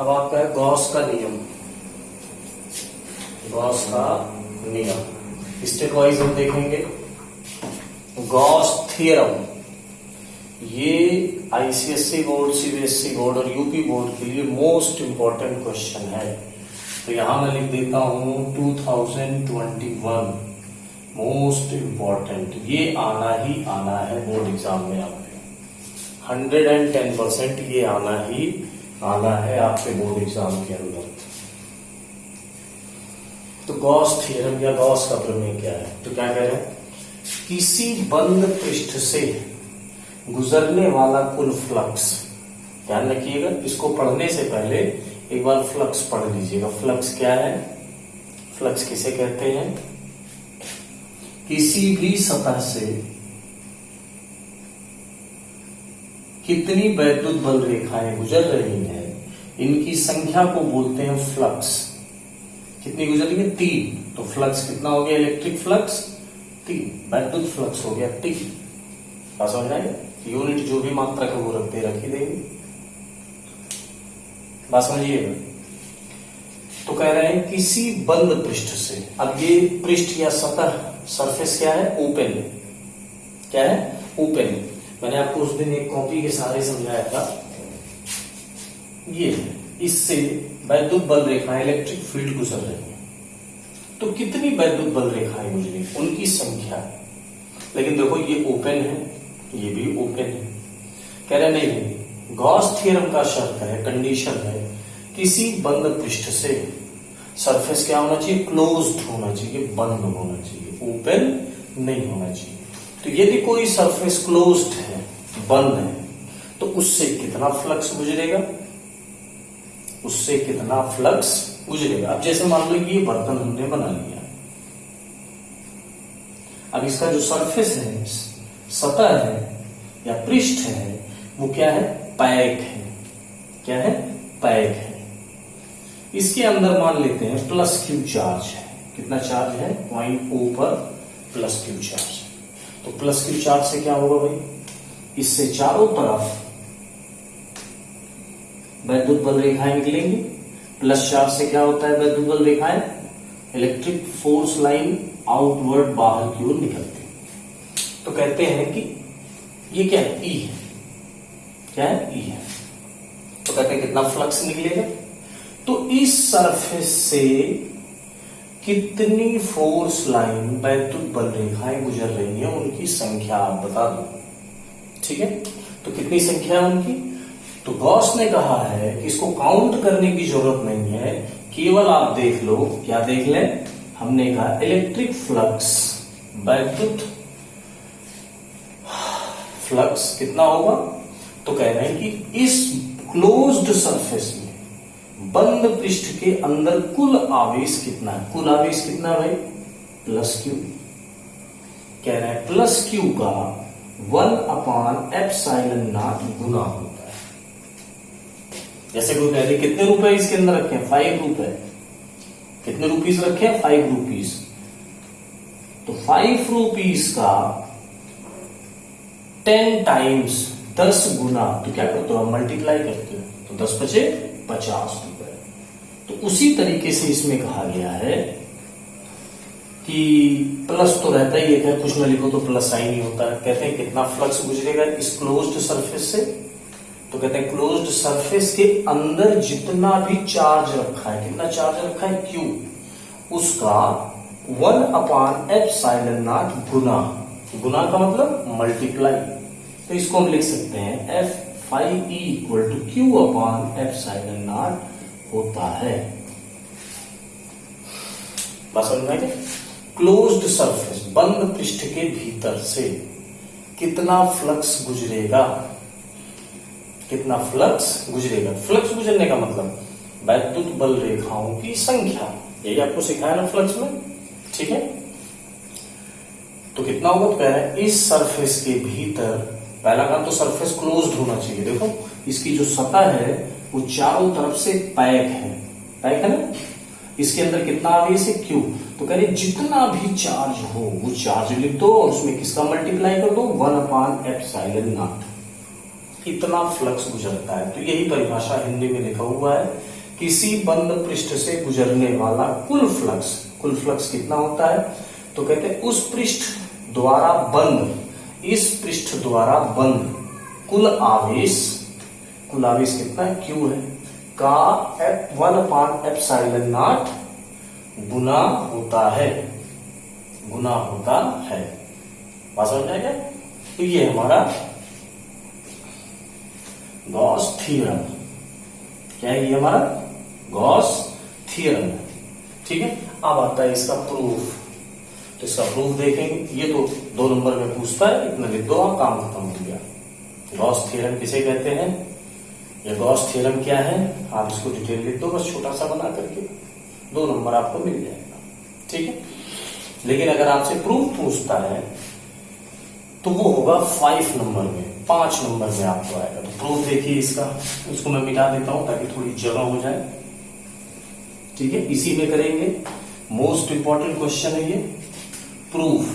अब आपका है गॉस का नियम। गॉस का नियम स्टेट वाइज हम देखेंगे। गॉस थ्योरम ये आईसीएसई बोर्ड, सीबीएसई बोर्ड और यूपी बोर्ड के लिए मोस्ट इंपॉर्टेंट क्वेश्चन है। तो यहां मैं लिख देता हूं 2021 मोस्ट इंपॉर्टेंट। ये आना ही आना है बोर्ड एग्जाम में आपके 110% ये आना ही आना है आपके बोर्ड एग्जाम के अंदर। तो गॉस थ्योरम या गॉस का प्रमेय क्या है? तो क्या कह रहे हैं, किसी बंद पृष्ठ से गुजरने वाला कुल फ्लक्स, ध्यान रखिएगा इसको पढ़ने से पहले एक बार फ्लक्स पढ़ लीजिएगा। फ्लक्स क्या है? फ्लक्स किसे कहते हैं? किसी भी सतह से कितनी वैद्युत बल रेखाएं गुजर रही हैं इनकी संख्या को बोलते हैं फ्लक्स। कितनी गुजर रही है? 3। तो फ्लक्स कितना हो गया? इलेक्ट्रिक फ्लक्स 3, वैद्युत फ्लक्स हो गया 3। क्या समझ रहे हैं? यूनिट जो भी मात्रा का वो रखते रख ही देंगे। बात समझिएगा। तो कह रहे हैं किसी बंद पृष्ठ से, अब ये पृष्ठ या सतह सरफेस क्या है? ओपन। क्या है? ओपन। मैंने आपको उस दिन एक कॉपी के सहारे समझाया था। ये इससे वैद्युत बल रेखाएं, इलेक्ट्रिक फील्ड गुजर रही है। तो कितनी वैद्युत बल रेखाएं गुजरी उनकी संख्या। लेकिन देखो ये ओपन है, ये भी ओपन है। कह रहे नहीं, गॉस थ्योरम का शर्त है, कंडीशन है, किसी बंद पृष्ठ से सरफेस क्या होना चाहिए? क्लोज्ड होना चाहिए, बंद होना चाहिए, ओपन नहीं होना चाहिए। तो यदि कोई सरफेस क्लोज्ड है, बंद है, तो उससे कितना फ्लक्स गुजरेगा? उससे कितना फ्लक्स गुजरेगा? अब जैसे मान लो ये बर्तन हमने बना लिया, अब इसका जो सरफेस है, सतह है या पृष्ठ है, वो क्या है? पैक है। क्या है? पैक है। इसके अंदर मान लेते हैं प्लस क्यू चार्ज है। कितना चार्ज है? पॉइंट O पर प्लस क्यू चार्ज। तो प्लस क्यू चार्ज से क्या होगा भाई? इससे चारों तरफ वैद्युत बल रेखाएं निकलेंगी। प्लस चार्ज से क्या होता है? वैद्युत बल रेखाएं, इलेक्ट्रिक फोर्स लाइन आउटवर्ड, बाहर की ओर निकलती। तो कहते हैं कि ये क्या है? ई है। क्या है? ई है। तो कहते हैं कितना फ्लक्स निकलेगा? तो इस सरफेस से कितनी फोर्स लाइन, वैद्युत बल रेखाएं गुजर रही हैं उनकी संख्या आप बता दो। ठीक है? तो कितनी संख्या है उनकी? तो गॉस ने कहा है कि इसको काउंट करने की जरूरत नहीं है, केवल आप देख लो। क्या देख लें? हमने कहा इलेक्ट्रिक फ्लक्स, वैद्युत फ्लक्स कितना होगा? तो कह रहे हैं कि इस क्लोज्ड सरफेस में, बंद पृष्ठ के अंदर कुल आवेश कितना है? कुल आवेश कितना है भाई? Plus Q. कह रहे हैं प्लस क्यू का 1/ε0 गुना होता है। जैसे कोई कह दे कितने रुपए इसके अंदर रखे हैं? 5 रुपए। कितने रुपीस रखे हैं? 5 रुपीस। तो 5 रुपीस का 10 टाइम्स, 10 गुना, तो क्या करते हो? मल्टीप्लाई करते हो, तो 10 बचे 50 रुपए। तो उसी तरीके से इसमें कहा गया है कि प्लस तो रहता ही है, कुछ ना लिखो तो प्लस साइन ही होता है। कहते हैं कितना फ्लक्स गुजरेगा इस क्लोज्ड सरफेस से? तो कहते हैं क्लोज्ड सरफेस के अंदर जितना भी चार्ज रखा है, कितना चार्ज रखा है? Q, उसका 1/ε0 गुना। गुना का मतलब मल्टीप्लाई। तो इसको हम लिख सकते हैं F(phi E) = Q/ε0 होता है। बात समझ में आई? क्लोज्ड सरफेस, बंद पृष्ठ के भीतर से कितना फ्लक्स गुजरेगा? कितना फ्लक्स गुजरेगा? फ्लक्स गुजरने का मतलब वैद्युत बल रेखाओं की संख्या। यही आपको सिखाया ना फ्लक्स में। ठीक है? तो कितना होगा? तो कह रहे हैं इस सरफेस के भीतर, पहला काम तो सरफेस क्लोज्ड होना चाहिए। देखो इसकी जो सतह है वो चारों तरफ से पैक है। पैक है ना? इसके अंदर कितना आवेश है? Q। तो कह रहे जितना भी चार्ज हो वो चार्ज लिख दो और उसमें किसका मल्टीप्लाई कर दो? 1/ε0। इतना फ्लक्स गुजरता है। तो यही परिभाषा हिंदी में लिखा हुआ है किसी बंद पृष्ठ से गुजरने वाला कुल फ्लक्स कितना होता है? तो कहते हैं उस पृष्ठ द्वारा बंद, इस पृष्ठ द्वारा बंद कुल आवेश कितना है? Q है, का 1/ε0 गुना होता है। बात समझ में आ गया? तो ये हमारा गॉस थ्योरम। क्या है ये? हमारा गॉस थ्योरम है। ठीक है, अब आता है इसका प्रूफ। तो इसका प्रूफ देखेंगे। ये तो 2 नंबर में पूछता है, इतना लिख दो आप, काम खत्म हो गया। गॉस थ्योरम किसे कहते हैं? ये गॉस थ्योरम क्या है? आप इसको डिटेल लिख दो बस, छोटा सा बना करके, 2 नंबर आपको मिल जाएगा। ठीक है, लेकिन अगर आपसे प्रूफ पूछता है तो वो होगा 5 नंबर में, 5 नंबर में आपको आएगा। तो प्रूफ देखिए इसका, इसको मैं मिटा देता हूं ताकि थोड़ी जगह हो जाए। ठीक है, इसी में करेंगे। मोस्ट इंपॉर्टेंट क्वेश्चन है ये, प्रूफ।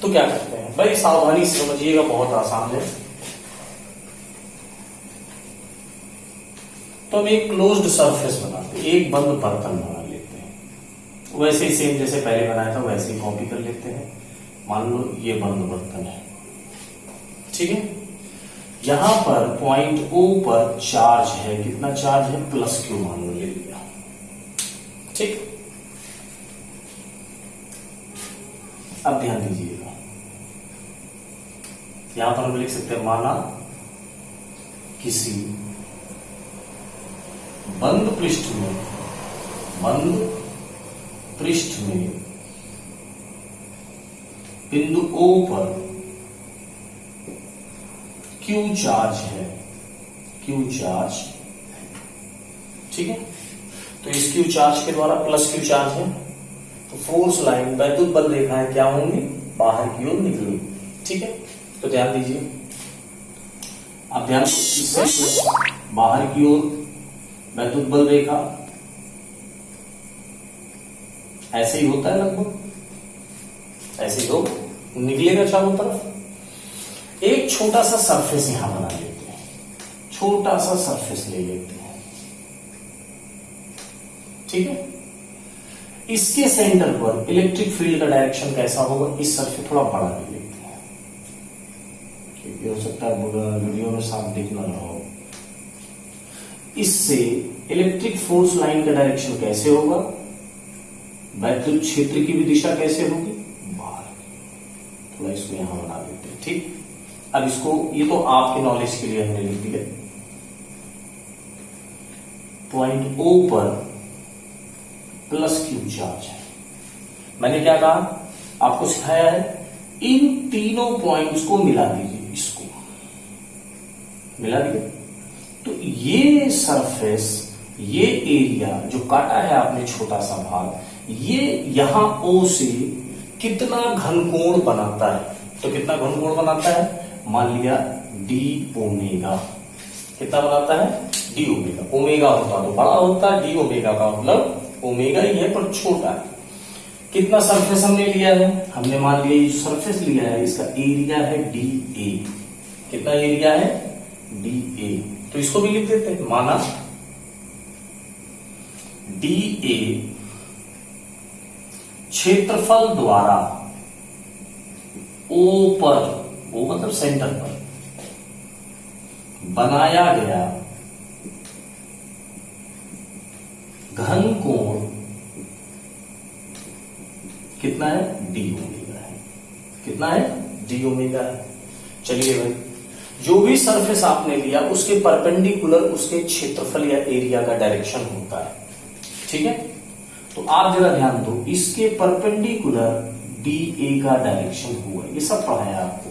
तो क्या करते हैं भाई, सावधानी से समझिएगा, बहुत आसान है। तो हम एक क्लोज्ड सरफेस बनाते हैं, एक बंद बर्तन बना लेते हैं। वैसे ही सेम जैसे पहले बनाया था वैसे ही कॉपी कर लेते हैं। मान लो ये बंद बर्तन है। ठीक है, यहां पर पॉइंट O पर चार्ज है। कितना चार्ज है? +Q मान लो, ले लिया। ठीक, अब ध्यान दीजिएगा, यहां पर हम लिख सकते हैं, माना किसी बंद पृष्ठ में बिंदु O पर Q चार्ज है। ठीक है, तो इस Q चार्ज के द्वारा +Q चार्ज है, तो फोर्स लाइन, वैद्युत बल रेखाएं क्या होंगी? बाहर की ओर निकलेंगी। ठीक है, तो ध्यान दीजिए, आप ध्यान, इससे बाहर की ओर वैद्युत बल रेखा ऐसे ही होता है, लगभग ऐसे ही हो निकलेगा चारों तरफ। एक छोटा सा सरफेस यहां बना लेते हैं, छोटा सा सरफेस ले लेते हैं। ठीक है, इसके सेंटर पर इलेक्ट्रिक फील्ड का डायरेक्शन कैसा होगा? इस सरफेस थोड़ा बड़ा ले लेते हैं, क्योंकि हो सकता है वीडियो में साफ दिख ना रहा हो। इससे इलेक्ट्रिक फोर्स लाइन का डायरेक्शन कैसे होगा? वैद्युत क्षेत्र की भी दिशा कैसे होगी? बाहर। थोड़ा इसको यहां बना देते हैं। ठीक, अब इसको, ये तो आपके नॉलेज के लिए हमने लिख दिया। पॉइंट O पर +Q चार्ज है। मैंने क्या कहा? आपको सिखाया है, इन तीनों पॉइंट्स को मिला दीजिए, इसको मिला दिया। तो ये सरफेस, ये एरिया जो काटा है आपने, छोटा सा भाग, ये यहां O से कितना घनकोण बनाता है? तो कितना घनकोण बनाता है? मान लिया d ओमेगा। कितना बनाता है? d omega. ओमेगा होता तो बड़ा होता है, d ओमेगा का मतलब ओमेगा ही है पर छोटा है। कितना सरफेस हमने लिया है? हमने मान लिया ये सरफेस लिया है, इसका एरिया है dA। कितना एरिया है? dA। तो इसको भी लिख देते हैं, माना dA क्षेत्रफल द्वारा O पर, O मतलब सेंटर पर बनाया गया घन कोण कितना है? d ओमेगा है। कितना है? d ओमेगा है। चलिए भाई, जो भी सरफेस आपने लिया उसके परपेंडिकुलर उसके क्षेत्रफल या एरिया का डायरेक्शन होता है। ठीक है, तो आप जरा ध्यान दो, इसके परपेंडिकुलर dA का डायरेक्शन हुआ, ये सब पढ़ा है आपको।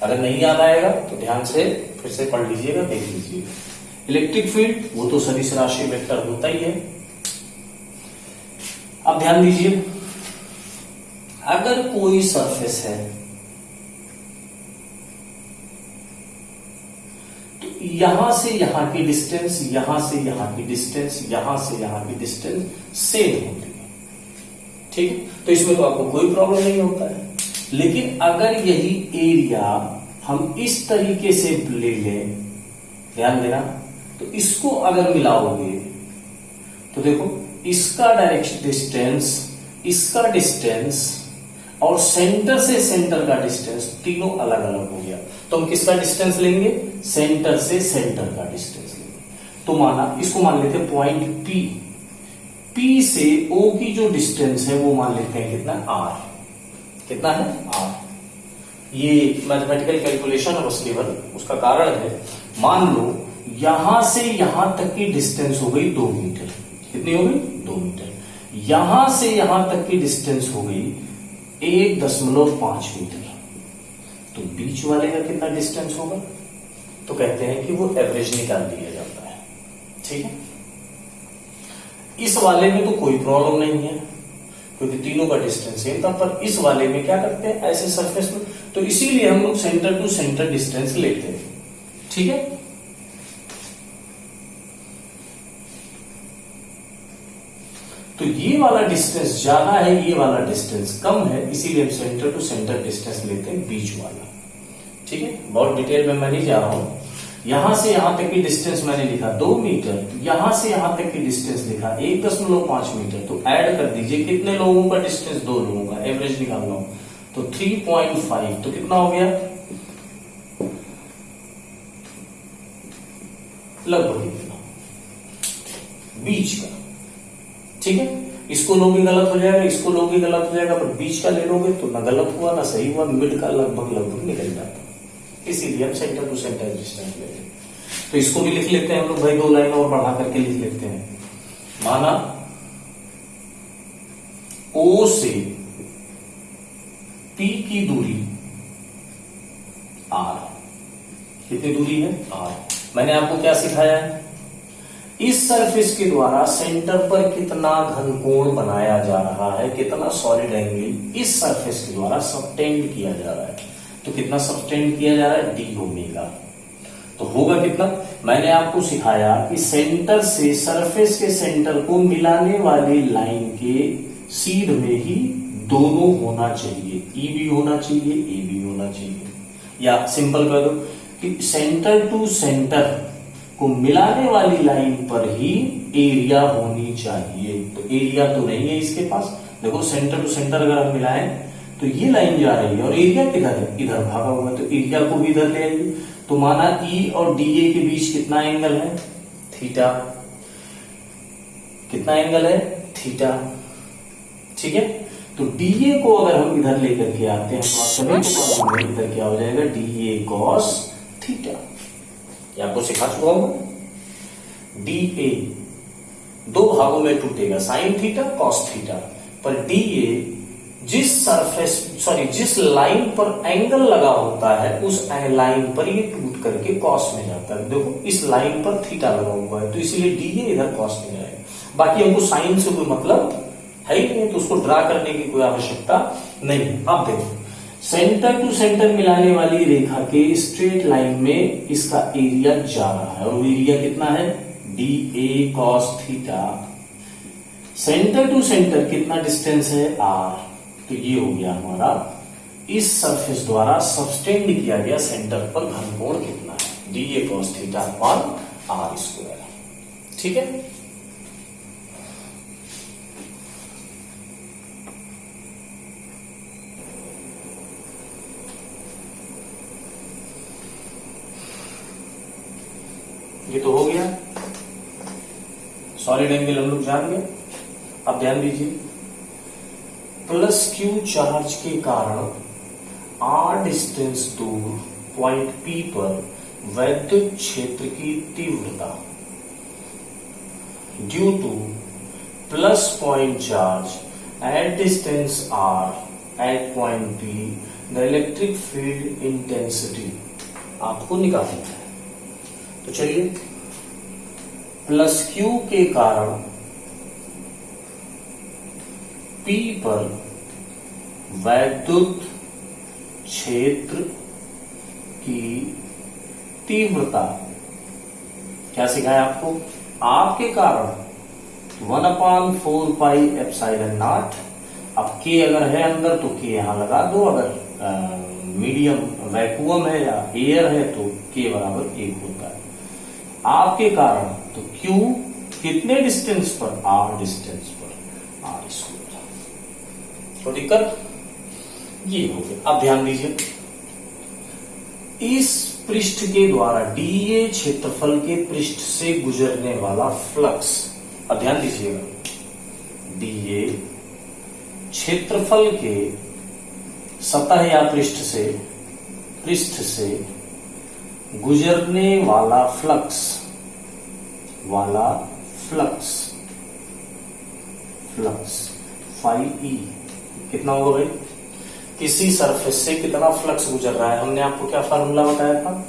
अगर नहीं याद आएगा तो ध्यान से फिर से पढ़ लीजिएगा, देख लीजिएगा। इलेक्ट्रिक फील्ड वो तो सदिश राशि वेक्टर होता ही है। अब ध्यान दीजिए, अगर कोई सरफेस है तो यहां से यहां की डिस्टेंस, यहां से यहां की डिस्टेंस, यहां से यहां की डिस्टेंस सेम होती है। ठीक है, तो इसमें तो आपको कोई प्रॉब्लम नहीं होता है। लेकिन अगर यही एरिया हम इस तरीके से ले लें, ध्यान देना, तो इसको अगर मिलाओगे तो देखो इसका डायरेक्शन डिस्टेंस, इसका डिस्टेंस और सेंटर से सेंटर का डिस्टेंस तीनों अलग अलग हो गया। तो हम किसका डिस्टेंस लेंगे? सेंटर से सेंटर का डिस्टेंस लेंगे। तो माना इसको मान लेते हैं पॉइंट पी, पी से ओ की जो डिस्टेंस है वो मान लेते हैं कितना? आर। कितना है? आर। ये मैथमेटिकल कैलकुलेशन है बस केवल, उसका कारण है, मान लो यहां से यहां तक की डिस्टेंस हो गई 2 मीटर। कितनी हो गई? 2 मीटर। यहां से यहां तक की डिस्टेंस हो गई 1.5 मीटर। तो बीच वाले का कितना डिस्टेंस होगा? तो कहते हैं कि वो एवरेज निकाल दिया जाता है। ठीक है, इस वाले में तो कोई प्रॉब्लम नहीं है क्योंकि तीनों का डिस्टेंस सेम था, पर इस वाले में क्या करते हैं ऐसे सरफेस में, तो इसीलिए हम लोग सेंटर टू सेंटर डिस्टेंस लेते हैं। ठीक है, तो ये वाला डिस्टेंस ज्यादा है, ये वाला डिस्टेंस कम है, इसीलिए हम सेंटर टू सेंटर डिस्टेंस लेते हैं, बीच वाला। ठीक है, बहुत डिटेल में मैं नहीं जा रहा हूं। यहां से यहां तक की डिस्टेंस मैंने लिखा 2 मीटर, यहां से यहां तक की डिस्टेंस लिखा 1.5 मीटर। तो ऐड कर दीजिए कितने लोगों का डिस्टेंस? 2 लोगों का, एवरेज निकालना हो तो 3.5। तो कितना हो गया? लगभग इतना, बीच का। ठीक है, इसको लोगे गलत हो जाएगा, इसको लोगे गलत हो जाएगा, पर बीच का ले लोगे तो ना गलत हुआ ना सही हुआ, मिड का लगभग निकल जाता। इसीलिए हम सेंटर टू सेंटर डिस्टेंस लेते हैं। तो इसको भी लिख लेते हैं हम लोग भाई, 2 लाइन और बढ़ा करके लिख लेते हैं। माना O से P की दूरी R। कितनी दूरी है? R। मैंने आपको क्या सिखाया है? इस सरफेस के द्वारा सेंटर पर कितना घनकोण बनाया जा रहा है, कितना सॉलिड एंगल इस सरफेस के द्वारा सबटेंड किया जा रहा है। तो कितना सबटेंड किया जा रहा है? D omega. तो होगा कितना? मैंने आपको सिखाया कि सेंटर से सरफेस के सेंटर को मिलाने वाली लाइन के सीध में ही दोनों होना चाहिए, ई भी होना चाहिए, ए भी होना चाहिए। या सिंपल कर दो कि सेंटर टू सेंटर को मिलाने वाली लाइन पर ही एरिया होनी चाहिए। तो एरिया तो नहीं है इसके पास, देखो सेंटर टू सेंटर अगर हम मिलाएं तो ये लाइन जा रही है और एरिया किधर है? इधर भागा हुआ है, तो एरिया को भी इधर ले आइए। तो माना ई और डीए के बीच कितना एंगल है? थीटा। कितना एंगल है? थीटा। ठीक है, तो डीए को अगर हम इधर लेकर के आते हैं तो आप सभी को मालूम है इधर क्या हो जाएगा? DA cos theta. ये आपको सिखा चुका हूं। डीए 2 भागों में टूटेगा, साइन थीटा कॉस थीटा। पर डीए जिस लाइन पर एंगल लगा होता है उस लाइन पर ये टूट करके कॉस में जाता है। देखो इस लाइन पर थीटा लगा हुआ है तो इसीलिए डी ए इधर कॉस में जाएगा। बाकी हमको साइन से कोई मतलब है ही नहीं, तो उसको ड्रा करने की कोई आवश्यकता नहीं। अब देखो सेंटर टू सेंटर मिलाने वाली रेखा के स्ट्रेट लाइन में इसका एरिया जा रहा है और एरिया कितना है? D A cos theta. Centre to centre कितना डिस्टेंस है? आर। तो ये हो गया हमारा इस सरफेस द्वारा सबटेंड किया गया सेंटर पर घनकोण कितना है? D A cos theta upon R square. ठीक है, ये तो हो गया। सॉलिड एंगल हम लोग जान गए। अब ध्यान दीजिए, प्लस क्यू चार्ज के कारण आर डिस्टेंस दूर पॉइंट पी पर वैद्युत क्षेत्र की तीव्रता due to plus point charge at distance R at point P the electric field intensity आपको निकालना है। तो चलिए, प्लस क्यू के कारण P पर वैद्युत क्षेत्र की तीव्रता क्या सिखाया आपको? आपके कारण 1/4 पाई एप्सिलॉन नॉट। अब K अगर है अंदर तो K यहां लगा दो, अगर मीडियम वैक्यूम है या एयर है तो K बराबर 1 होता है। आपके कारण तो Q कितने डिस्टेंस पर, R डिस्टेंस पर, R स्क्वायर। तो दिक्कत ये हो गया। अब ध्यान दीजिए, इस पृष्ठ के द्वारा dA क्षेत्रफल के पृष्ठ से गुजरने वाला फ्लक्स, अब ध्यान दीजिएगा, dA क्षेत्रफल के सतह या पृष्ठ से गुजरने वाला फ्लक्स फाई ई कितना होगा भाई? किसी सरफेस से कितना फ्लक्स गुजर रहा है, हमने आपको क्या फार्मूला बताया था?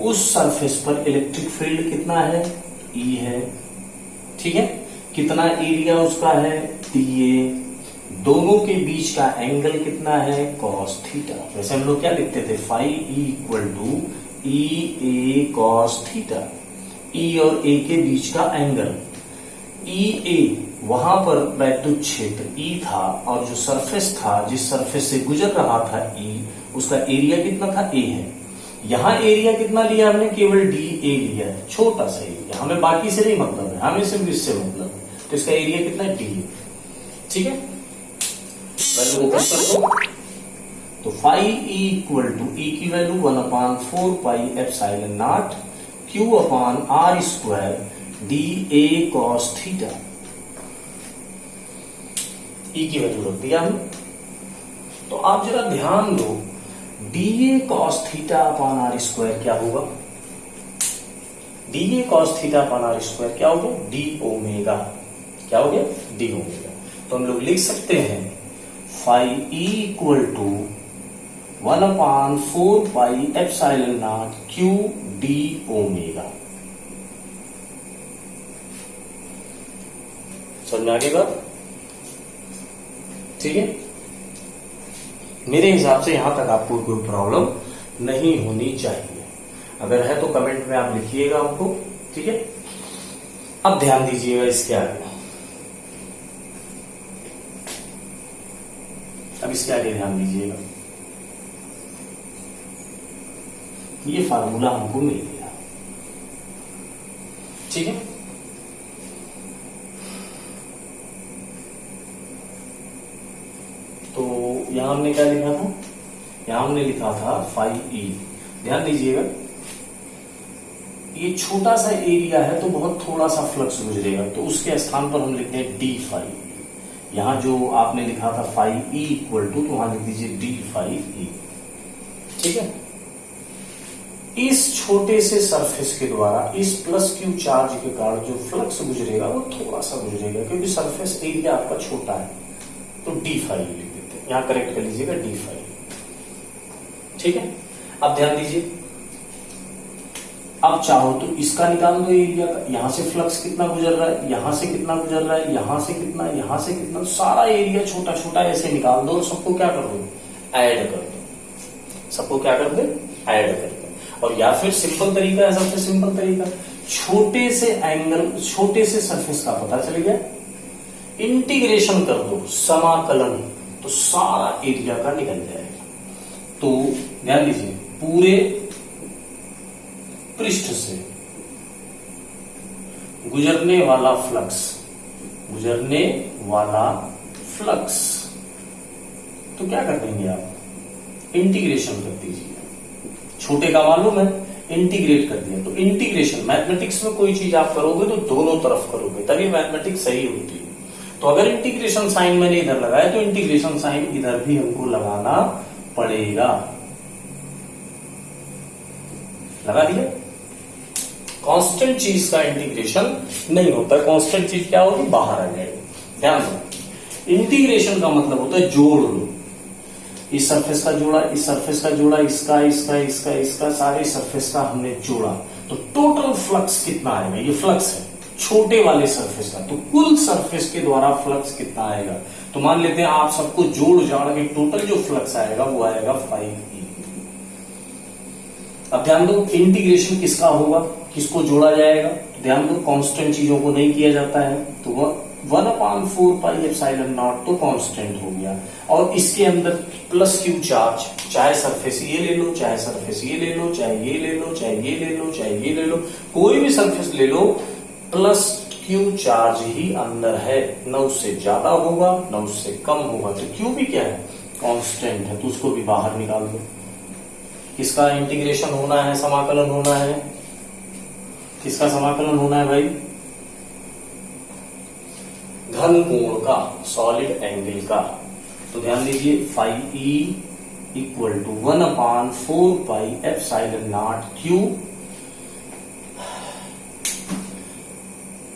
उस सरफेस पर इलेक्ट्रिक फील्ड कितना है? E है, ठीक है। कितना एरिया उसका है? dA। दोनों के बीच का एंगल कितना है? cos theta. वैसे हम लोग क्या लिखते थे? Phi E equal to EA cos theta. E और A के बीच का एंगल EA, वहां पर वैद्युत क्षेत्र E था और जो सरफेस था, जिस सरफेस से गुजर रहा था E, उसका एरिया कितना था? A है। यहां एरिया कितना लिया हमने? केवल dA लिया है, छोटा सा एरिया, हमें बाकी से नहीं मतलब है, हमें सिर्फ इससे मतलब है। तो इसका एरिया कितना है? dA, ठीक है। वैल्यू ओपन कर दो, तो phi E equal to E की value 1/4 pi epsilon naught Q upon R square dA cos theta. E की वैल्यू रख दिया हमने। तो आप जरा ध्यान दो, dA cos theta upon R square क्या होगा? dA cos theta upon R square क्या होगा? d omega. क्या हो गया? d omega. तो हम लोग लिख सकते हैं phi E equal to 1/4 pi epsilon naught Q d omega. समझ में आ गई बात? ठीक है। मेरे हिसाब से यहां तक आपको कोई प्रॉब्लम नहीं होनी चाहिए। अगर है तो कमेंट में आप लिखिएगा हमको, ठीक है। अब ध्यान दीजिएगा इसके आगे, अब इसके आगे ध्यान दीजिएगा। ये फार्मूला हमको मिल गया, ठीक है। तो यहां हमने क्या लिखा था? यहां हमने लिखा था फाई E। ध्यान दीजिएगा, ये छोटा सा एरिया है तो बहुत थोड़ा सा फ्लक्स गुजरेगा, तो उसके स्थान पर हम लिखते हैं d फाई। यहां जो आपने लिखा था फाई E इक्वल टू, तो वहां लिख दीजिए d फाई E, ठीक है। इस छोटे से सरफेस के द्वारा इस प्लस Q चार्ज के कारण जो फ्लक्स गुजरेगा वो थोड़ा सा गुजरेगा, क्योंकि सरफेस एरिया आपका छोटा है, तो d फाई लिख देते हैं। यहां करेक्ट कर लीजिएगा d फाई, ठीक है। अब ध्यान दीजिए, अब चाहो तो इसका निकाल दो एरिया का। यहां से फ्लक्स कितना गुजर रहा है, यहां से कितना गुजर रहा है, यहां से कितना, यहां से कितना, सारा एरिया छोटा छोटा ऐसे निकाल दो और सबको क्या कर दो? ऐड कर दो। सबको क्या कर दे? ऐड कर दो। और या फिर सिंपल तरीका है, सबसे सिंपल तरीका, छोटे से एंगल, छोटे से सरफेस का पता चल गया, इंटीग्रेशन कर दो, समाकलन, तो सारा एरिया का निकल जाएगा। तो ध्यान दीजिए, पूरे पृष्ठ से गुजरने वाला फ्लक्स, तो क्या कर देंगे आप? इंटीग्रेशन कर दीजिए। छोटे का मालूम है, इंटीग्रेट कर दिया। तो इंटीग्रेशन, मैथमेटिक्स में कोई चीज आप करोगे तो दोनों तरफ करोगे, तभी मैथमेटिक्स सही होती है। तो अगर इंटीग्रेशन साइन मैंने इधर लगाया तो इंटीग्रेशन साइन इधर भी हमको लगाना पड़ेगा। लगा दिया? कांस्टेंट चीज का इंटीग्रेशन नहीं होता, कांस्टेंट चीज क्या होगी? बाहर आ जाएगी। ध्यान दो, इंटीग्रेशन का मतलब होता है जोड़ लो। इस सरफेस का जोड़ा, इस सरफेस का जोड़ा, इसका इसका इसका इसका, सारे सरफेस का हमने जोड़ा, तो टोटल फ्लक्स कितना आएगा? ये फ्लक्स है छोटे वाले सरफेस का, तो कुल सरफेस के द्वारा फ्लक्स कितना आएगा? तो मान लेते हैं आप सबको जोड़ जाड़ के टोटल जो फ्लक्स आएगा वो आएगा 5E। अब ध्यान दो, इंटीग्रेशन किसका होगा? किसको जोड़ा जाएगा? ध्यान दो, कांस्टेंट चीजों को नहीं किया जाता है, तो वह 1/4πε0 तो कांस्टेंट हो गया, और इसके अंदर प्लस क्यू चार्ज, चाहे सरफेस ये ले लो, चाहे सरफेस ये ले लो, चाहे ये ले लो, चाहे ये ले लो, चाहे ये ले लो, कोई भी सरफेस ले लो, प्लस क्यू चार्ज ही अंदर है, न उससे ज्यादा होगा न उससे कम होगा। तो क्यू भी क्या है, कांस्टेंट है, तो उसको भी बाहर निकाल दो। किसका इंटीग्रेशन होना है, समाकलन होना है, किसका समाकलन होना है भाई, घन कोण का, सॉलिड एंगल का। तो ध्यान दीजिए phi E equal to 1/4πε0 Q,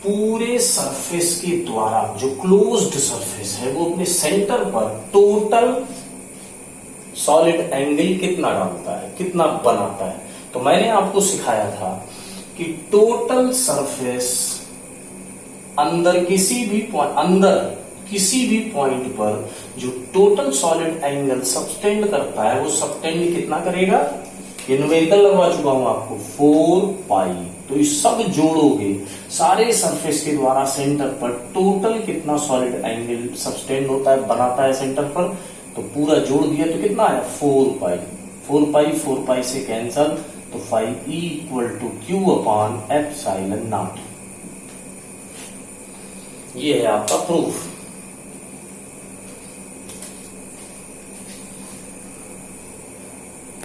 पूरे सरफेस के द्वारा, जो क्लोज्ड सरफेस है वो अपने सेंटर पर टोटल सॉलिड एंगल कितना डालता है, कितना बनाता है। तो मैंने आपको सिखाया था कि टोटल सरफेस अंदर किसी भी पॉइंट पर जो टोटल सॉलिड एंगल सबटेंड करता है, वो सबटेंड कितना करेगा, ये न्यूमेरिकल लगवा चुका हूं आपको, 4π। तो ये सब जोड़ोगे, सारे सरफेस के द्वारा सेंटर पर टोटल कितना सॉलिड एंगल सबटेंड होता है, बनाता है सेंटर पर, तो पूरा जोड़ दिया तो कितना है 4π। 4π से कैंसल, तो phi E equal to Q/ε0। ये है आपका प्रूफ।